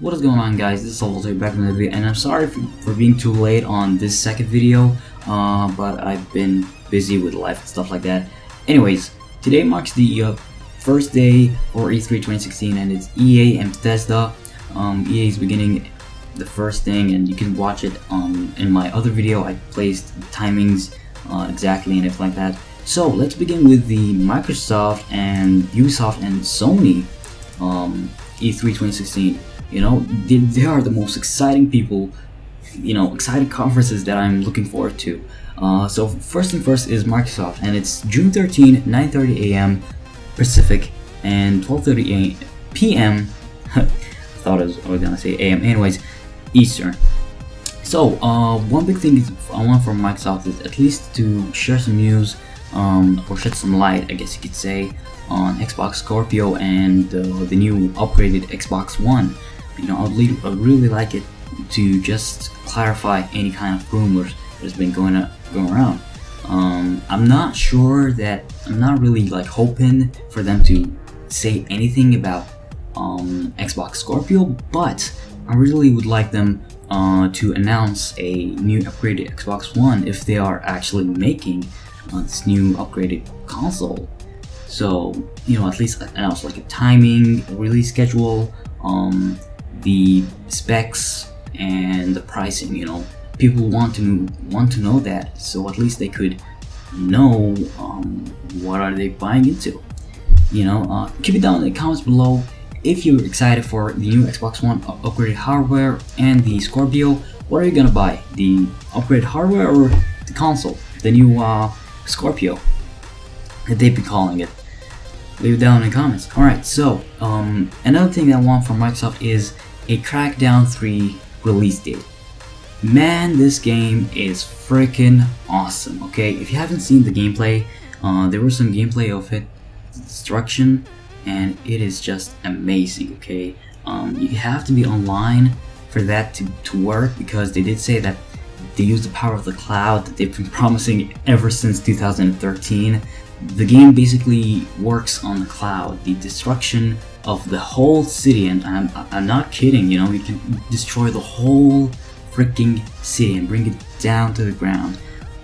What is going on, guys? This is SolidVault back in the video, and I'm sorry for being too late on this second video, but I've been busy with life and stuff like that. Anyways, today marks the first day for E3 2016, and it's EA and Bethesda. EA is beginning the first thing, and you can watch it in my other video. I placed timings exactly and everything like that. So let's begin with the Microsoft and Ubisoft and Sony E3 2016. You know, they are the most exciting people, exciting conferences that I'm looking forward to. So first thing first is Microsoft, and it's June 13, 9:30 a.m. Pacific and 12:30 p.m. I thought I was gonna say a.m. Anyways, Eastern. So one big thing I want from Microsoft is at least to share some news, or shed some light, I guess you could say, on Xbox Scorpio and the new upgraded Xbox One. I'd really like it to just clarify any kind of rumors that's been going around. I'm not really hoping for them to say anything about Xbox Scorpio, but I really would like them to announce a new upgraded Xbox One if they are actually making this new upgraded console. So, at least announce like a timing, a release schedule, the specs and the pricing. People want to know that, so at least they could know what are they buying into. Keep it down in the comments below if you're excited for the new Xbox One upgraded hardware and the Scorpio. What are you gonna buy, the upgraded hardware or the console, the new Scorpio that they've been calling it? Leave it down in the comments. Alright, so another thing that I want from Microsoft is a Crackdown 3 release date. Man, this game is freaking awesome, okay? If you haven't seen the gameplay, there was some gameplay of it, destruction, and it is just amazing, okay? You have to be online for that to work, because they did say that they use the power of the cloud that they've been promising ever since 2013. The game basically works on the cloud, the destruction of the whole city, and I'm not kidding, you can destroy the whole freaking city and bring it down to the ground.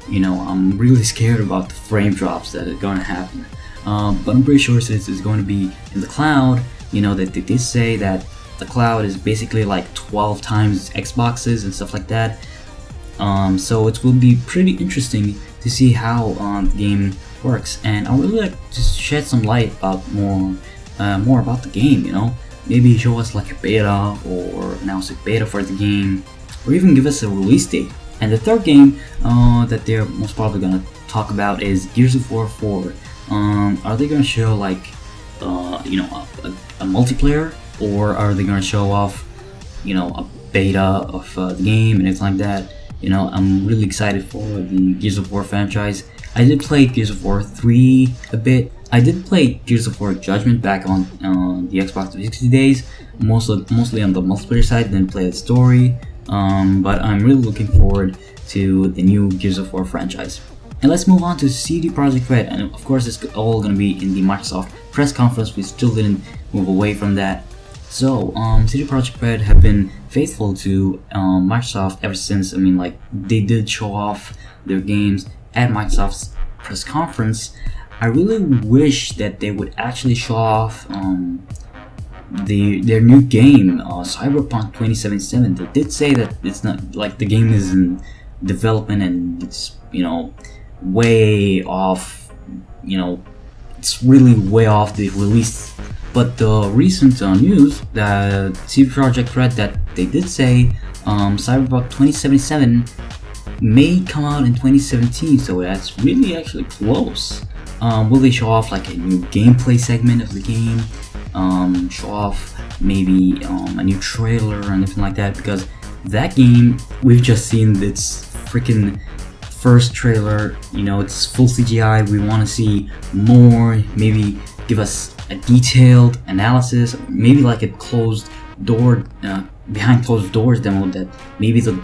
I'm really scared about the frame drops that are going to happen, but I'm pretty sure since it's going to be in the cloud, that they did say that the cloud is basically like 12 times Xboxes and stuff like that. So it will be pretty interesting to see how the game works, and I would really like to shed some light about more about the game. Maybe show us like a beta, or announce a beta for the game, or even give us a release date. And the third game that they're most probably gonna talk about is Gears of War 4. Are they gonna show like a multiplayer, or are they gonna show off a beta of the game and everything like that? I'm really excited for the Gears of War franchise. I did play Gears of War 3 a bit. I did play Gears of War Judgment back on the Xbox 360 days, mostly on the multiplayer side. Didn't play the story, but I'm really looking forward to the new Gears of War franchise. And let's move on to CD Projekt Red, and of course it's all going to be in the Microsoft press conference. We still didn't move away from that. So CD Projekt Red have been faithful to Microsoft ever since. They did show off their games at Microsoft's press conference. I really wish that they would actually show off their new game, Cyberpunk 2077. They did say that it's not like the game is in development and it's way off. It's really way off the release. But the recent news that CD Projekt Red that they did say Cyberpunk 2077 may come out in 2017, so that's really actually close. Will they show off like a new gameplay segment of the game? Show off maybe a new trailer or anything like that? Because that game, we've just seen its freaking first trailer. It's full CGI. We want to see more. Maybe give us a detailed analysis, maybe like a closed door, behind closed doors demo that maybe the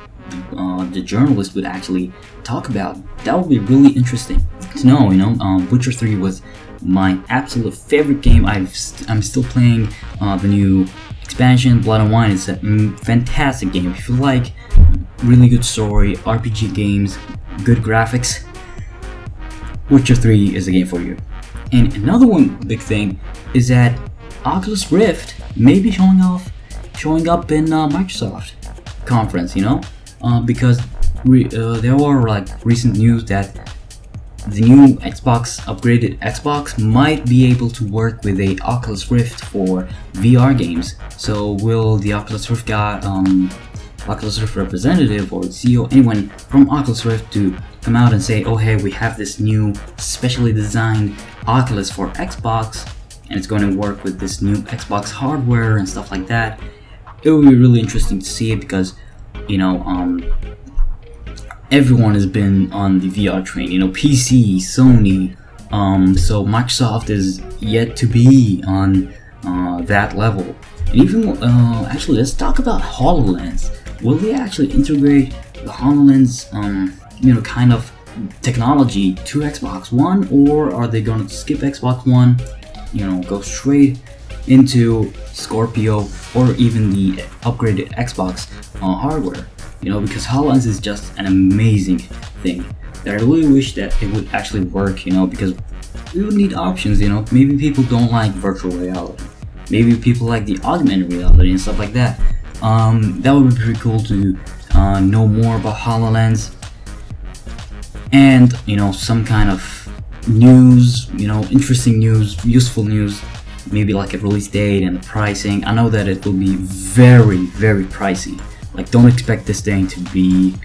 journalist would actually talk about. That would be really interesting to know. Witcher 3 was my absolute favorite game. I'm still playing the new expansion, Blood and Wine, is a fantastic game. If you like really good story, RPG games, good graphics, Witcher 3 is the game for you. And another one big thing is that Oculus Rift may be showing up in Microsoft conference, because there were like recent news that the new upgraded Xbox might be able to work with a Oculus Rift for VR games. So will the Oculus Rift Oculus Rift representative or CEO, anyone from Oculus Rift, to come out and say, oh hey, we have this new specially designed Oculus for Xbox and it's going to work with this new Xbox hardware and stuff like that. It would be really interesting to see it because, everyone has been on the VR train, PC, Sony, so Microsoft is yet to be on that level. And even, actually, let's talk about HoloLens. Will they actually integrate the HoloLens, kind of technology to Xbox One, or are they going to skip Xbox One, go straight into Scorpio or even the upgraded Xbox hardware? Because HoloLens is just an amazing thing that I really wish that it would actually work, because we would need options, maybe people don't like virtual reality, maybe people like the augmented reality and stuff like that. That would be pretty cool to know more about HoloLens and, some kind of news, interesting news, useful news, maybe like a release date and the pricing. I know that it will be very, very pricey. Like, don't expect this thing to be,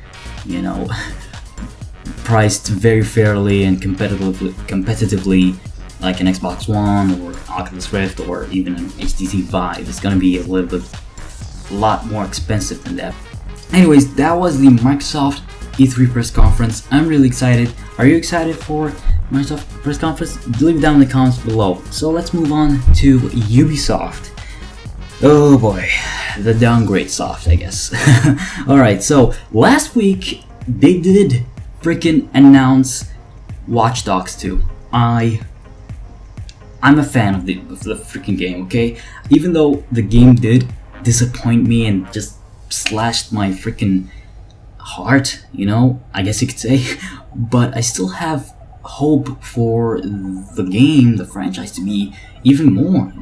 priced very fairly and competitively like an Xbox One or Oculus Rift or even an HTC Vive. It's gonna be a lot more expensive than that. Anyways, that was the Microsoft E3 press conference. I'm really excited. Are you excited for Microsoft press conference? Leave it down in the comments below. So let's move on to Ubisoft. Oh boy, the downgrade soft, I guess. Alright, so last week they did freaking announce Watch Dogs 2. I'm a fan of the freaking game, okay? Even though the game did disappoint me and just slashed my freaking heart, I guess you could say, but I still have hope for the game, the franchise, to be even more,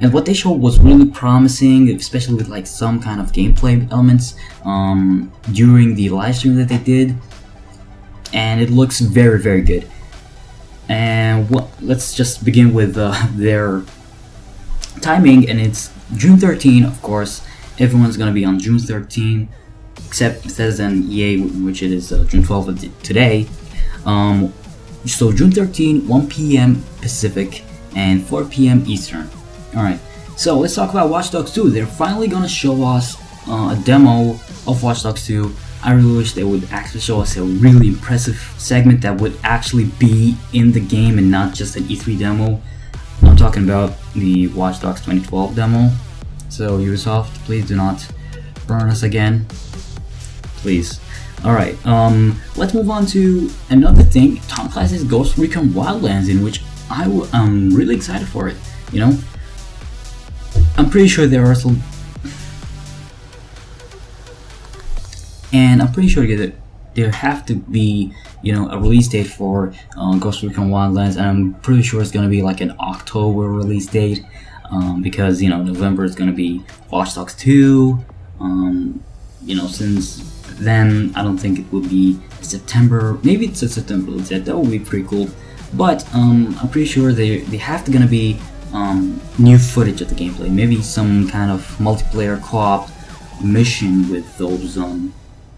and what they showed was really promising, especially with like some kind of gameplay elements during the live stream that they did, and it looks very, very good. And let's just begin with their timing, and it's June 13, of course. Everyone's gonna be on June 13, except Bethesda and EA, which it is June 12 of today. So June 13, 1 p.m. Pacific and 4 p.m. Eastern. Alright, so let's talk about Watch Dogs 2. They're finally gonna show us a demo of Watch Dogs 2. I really wish they would actually show us a really impressive segment that would actually be in the game and not just an E3 demo. I'm talking about the Watch Dogs 2012 demo. So Ubisoft, please do not burn us again. Please. Alright, let's move on to another thing. Tom Clancy's Ghost Recon Wildlands, in which I'm really excited for it, I'm pretty sure there are some, and I'm pretty sure that there have to be, a release date for Ghost Recon Wildlands, and I'm pretty sure it's gonna be like an October release date, because November is gonna be Watch Dogs 2. Since then I don't think it will be September. Maybe it's a September release date. That would be pretty cool. But I'm pretty sure they have to gonna be new footage of the gameplay, maybe some kind of multiplayer co-op mission with those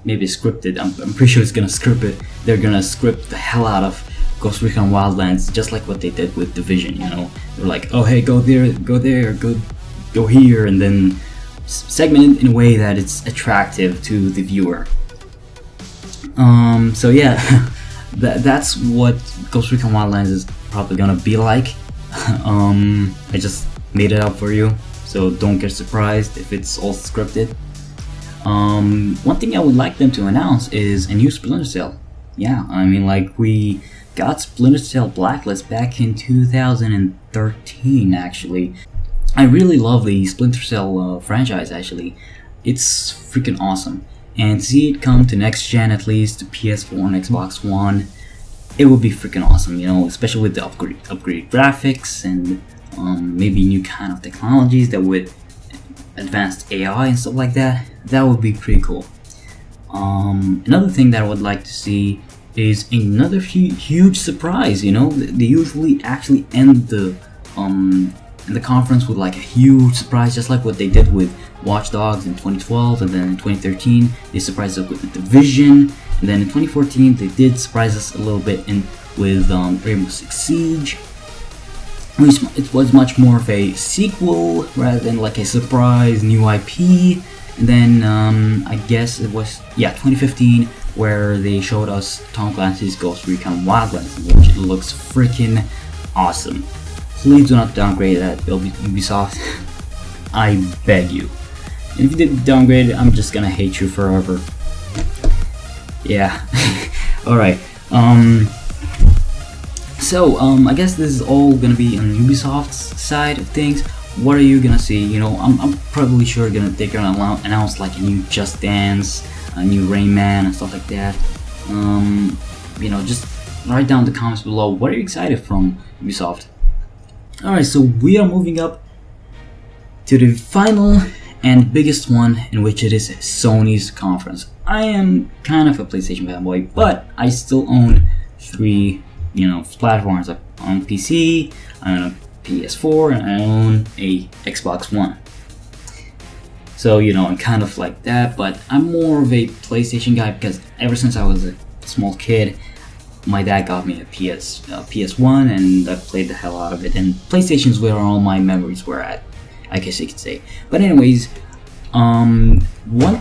maybe scripted. I'm pretty sure it's gonna script it. They're gonna script the hell out of Ghost Recon Wildlands, just like what they did with Division. They're like, oh hey, go there, go here, and then segment it in a way that it's attractive to the viewer. So yeah, that's what Ghost Recon Wildlands is probably gonna be like. I just made it up for you, so don't get surprised if it's all scripted. One thing I would like them to announce is a new Splinter Cell. Yeah, I mean, like, we got Splinter Cell Blacklist back in 2013 actually, I really love the Splinter Cell franchise. Actually, it's freaking awesome, and to see it come to next gen, at least to PS4 and Xbox One, it would be freaking awesome. You know, especially with the upgraded graphics and maybe new kind of technologies that would advanced AI and stuff like that. That would be pretty cool. Another thing that I would like to see is another huge surprise. You know, they usually actually end the conference with like a huge surprise, just like what they did with Watch Dogs in 2012, and then in 2013 they surprised us with The Division, and then in 2014 they did surprise us a little bit with Rainbow Six Siege. It was much more of a sequel rather than like a surprise new IP. And then I guess it was 2015 where they showed us Tom Clancy's Ghost Recon Wildlands, which it looks freaking awesome. Please do not downgrade that, Ubisoft. I beg you. And if you did downgrade it, I'm just gonna hate you forever. Yeah. Alright. So I guess this is all gonna be on Ubisoft's side of things. What are you gonna see? You know, I'm probably sure they're gonna announce like a new Just Dance, a new Rayman, and stuff like that. You know, just write down in the comments below. What are you excited from Ubisoft? Alright, so we are moving up to the final and biggest one, in which it is Sony's conference. I am kind of a PlayStation fanboy, but I still own 3, you know, platforms. I own PC, I own a PS4, and I own a Xbox One. So, you know, I'm kind of like that, but I'm more of a PlayStation guy because ever since I was a small kid, my dad got me a PS1, and I played the hell out of it. And PlayStation's where all my memories were at, I guess you could say. But anyways, one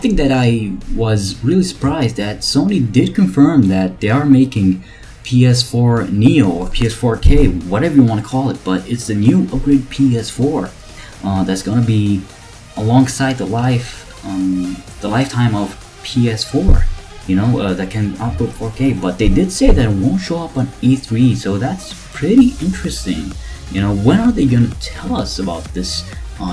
thing that I was really surprised that Sony did confirm that they are making PS4 Neo or PS4K, whatever you want to call it, but it's the new upgrade PS4 that's gonna be alongside the lifetime of PS4. You know, that can output 4K, but they did say that it won't show up on E3, so that's pretty interesting. You know, when are they gonna tell us about this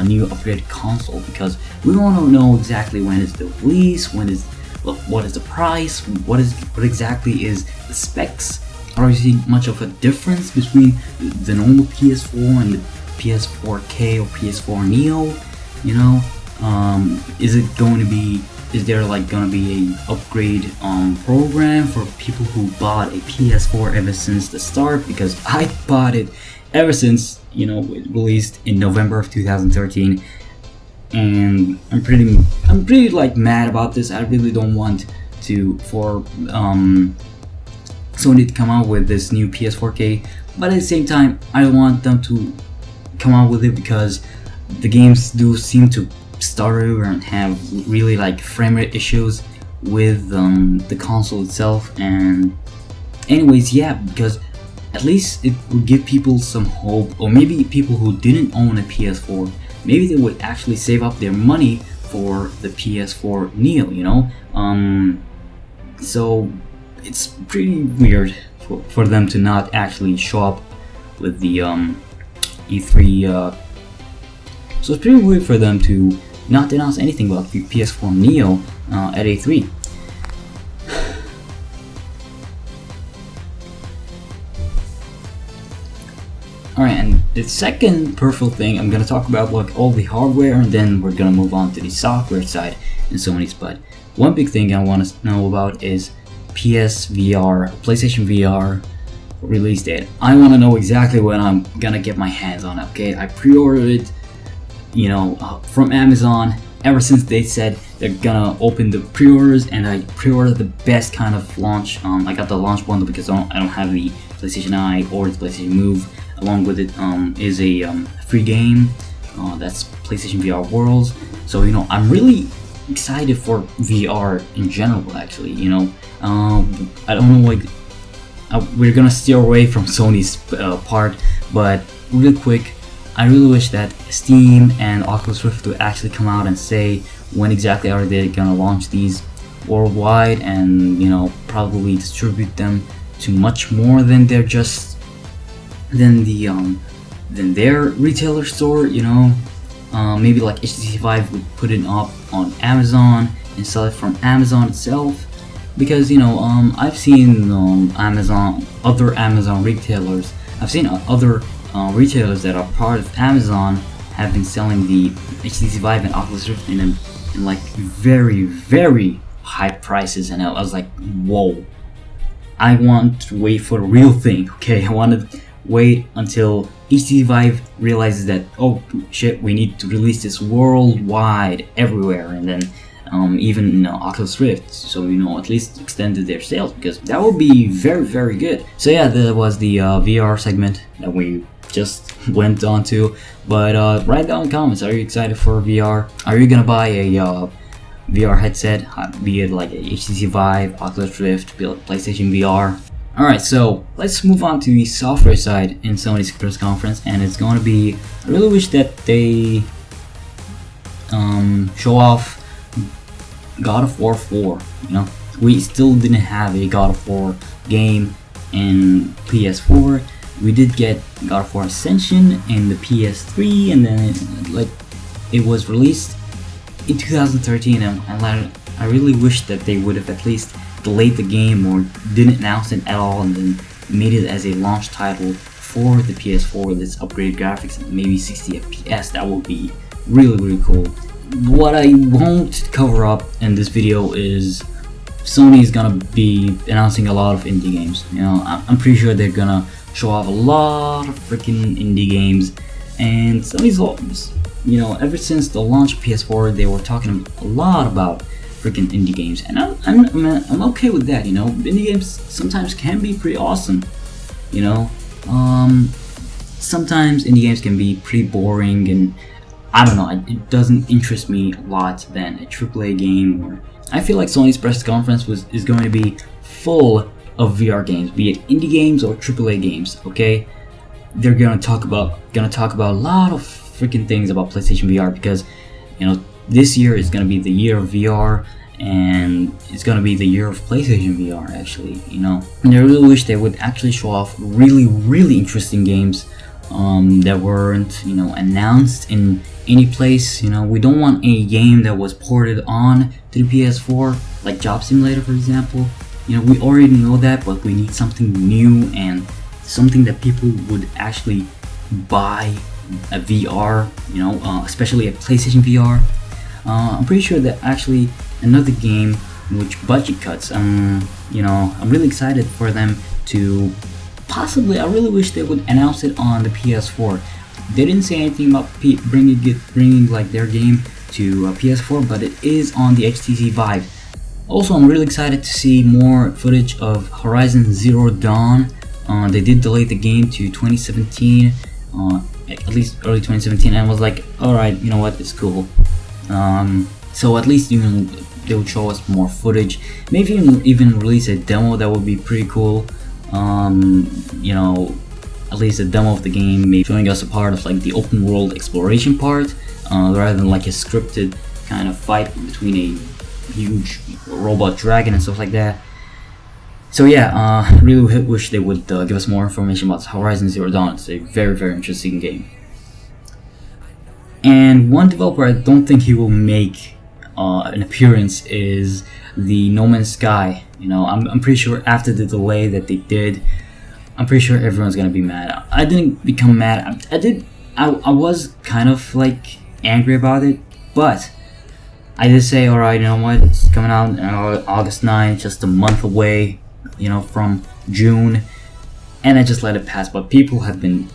new upgraded console? Because we want to know exactly when is the release, what is the price, what exactly is the specs. Are we seeing much of a difference between the normal PS4 and the PS4K or PS4 Neo? You know, is there like gonna be a upgrade program for people who bought a PS4 ever since the start? Because I bought it ever since, you know, it released in November of 2013, and I'm pretty like mad about this. I really don't want for Sony to come out with this new PS4K, but at the same time I want them to come out with it because the games do seem to stutter and have really like frame rate issues with the console itself. And anyways, yeah, because at least it would give people some hope, or maybe people who didn't own a PS4, maybe they would actually save up their money for the PS4 Neo, you know. So it's pretty weird for them to not actually show up with the E3. So it's pretty weird for them to not announce anything about the PS4 Neo at E3. Alright, and the second peripheral thing I'm gonna talk about, like all the hardware, and then we're gonna move on to the software side in Sony's. But one big thing I want to know about is PlayStation VR release date. I want to know exactly when I'm gonna get my hands on it. Okay, I pre-ordered it, you know, from Amazon. Ever since they said they're gonna open the pre-orders, and I pre-ordered the best kind of launch. I got the launch bundle because I don't have the PlayStation Eye or the PlayStation Move. Along with it is a free game that's PlayStation VR Worlds. So, you know, I'm really excited for VR in general. Actually, you know, I don't know, like we're gonna steer away from Sony's part, but real quick, I really wish that Steam and Oculus Rift would actually come out and say when exactly are they gonna launch these worldwide, and, you know, probably distribute them to much more than their retailer store, you know. maybe like HTC Vive would put it up on Amazon and sell it from Amazon itself, because I've seen other Amazon retailers. I've seen other retailers that are part of Amazon have been selling the HTC Vive and Oculus Rift in like very, very high prices, and I was like, whoa, I want to wait for the real thing. Okay, I want to wait until HTC Vive realizes that, oh shit, we need to release this worldwide, everywhere, and then even Oculus Rift, so at least extended their sales, because that would be very, very good. So yeah, that was the VR segment that we just went on to. But write down in the comments, are you excited for VR? Are you gonna buy a VR headset, be it like a HTC Vive, Oculus Rift, be it PlayStation VR? Alright, so let's move on to the software side in Sony's press conference, and it's going to be, I really wish that they show off God of War 4. We still didn't have a God of War game in PS4. We did get God of War Ascension in the PS3, and then it was released in 2013, and I really wish that they would have at least delayed the game or didn't announce it at all, and then made it as a launch title for the PS4 with its upgraded graphics and maybe 60 FPS. That would be really, really cool. What I won't cover up in this video is Sony is gonna be announcing a lot of indie games. I'm pretty sure they're gonna show off a lot of freaking indie games, and Sony's always, ever since the launch of PS4, they were talking a lot about freaking indie games, and I'm okay with that. Indie games sometimes can be pretty awesome. Sometimes indie games can be pretty boring, and I don't know, it doesn't interest me a lot than a AAA game. Or I feel like Sony's press conference is going to be full of VR games, be it indie games or AAA games. Okay, they're gonna talk about a lot of freaking things about PlayStation VR, because this year is gonna be the year of VR, and it's gonna be the year of PlayStation VR actually. And I really wish they would actually show off really, really interesting games that weren't announced in any place. We don't want a game that was ported on to the PS4, like Job Simulator, for example. We already know that, but we need something new and something that people would actually buy a VR, especially a PlayStation VR. I'm pretty sure that actually another game which budget cuts, I'm really excited for them to possibly, I really wish they would announce it on the PS4. They didn't say anything about bringing like their game to PS4, but it is on the HTC Vive. Also, I'm really excited to see more footage of Horizon Zero Dawn. They did delay the game to 2017, at least early 2017, and I was like, alright, you know what, it's cool. So at least they would show us more footage, maybe even release a demo. That would be pretty cool. At least a demo of the game, maybe showing us a part of like the open world exploration part, rather than like a scripted kind of fight between a huge robot dragon and stuff like that. So yeah, I really wish they would give us more information about Horizon Zero Dawn. It's a very, very interesting game. And one developer I don't think he will make an appearance is the No Man's Sky. I'm pretty sure after the delay that they did, I'm pretty sure everyone's gonna be mad. I didn't become mad. I was kind of like angry about it, but I did say, alright, you know what, it's coming out on August 9th, just a month away, from June, and I just let it pass. But people have been,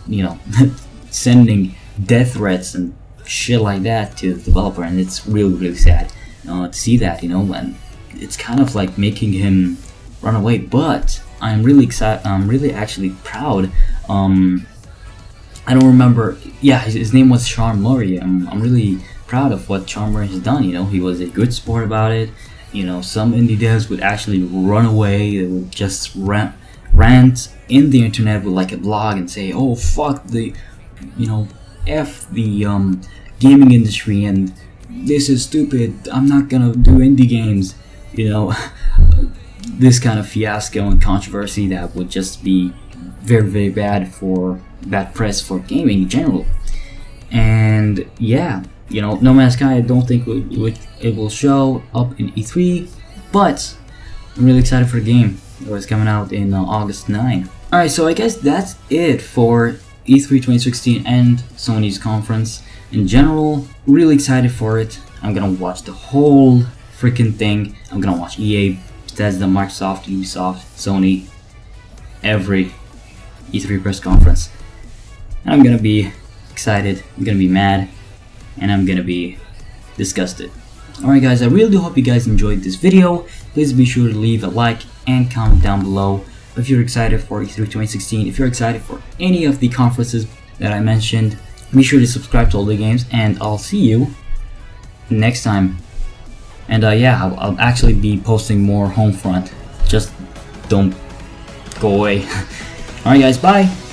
sending death threats and shit like that to the developer, and it's really, really sad to see that, and it's kind of like making him run away. But I'm really excited. I'm really actually proud. I don't remember. Yeah, his name was Sean Murray. I'm really proud of what Sean Murray has done. He was a good sport about it. Some indie devs would actually run away. They would just rant in the internet with like a blog and say, "Oh fuck the, f the gaming industry, and this is stupid. I'm not gonna do indie games." This kind of fiasco and controversy that would just be very, very bad press for gaming in general. And yeah, you know, No Man's Sky I don't think it will show up in E3, but I'm really excited for the game. It was coming out in August 9. Alright, so I guess that's it for E3 2016 and Sony's conference. In general, really excited for it. I'm gonna watch the whole freaking thing. I'm gonna watch EA, Bethesda, Microsoft, Ubisoft, Sony, every E3 press conference. And I'm gonna be excited, I'm gonna be mad, and I'm gonna be disgusted. Alright guys, I really do hope you guys enjoyed this video. Please be sure to leave a like and comment down below if you're excited for E3 2016, if you're excited for any of the conferences that I mentioned. Be sure to subscribe to all the games, and I'll see you next time. And yeah, I'll actually be posting more Homefront. Just don't go away. Alright guys, bye!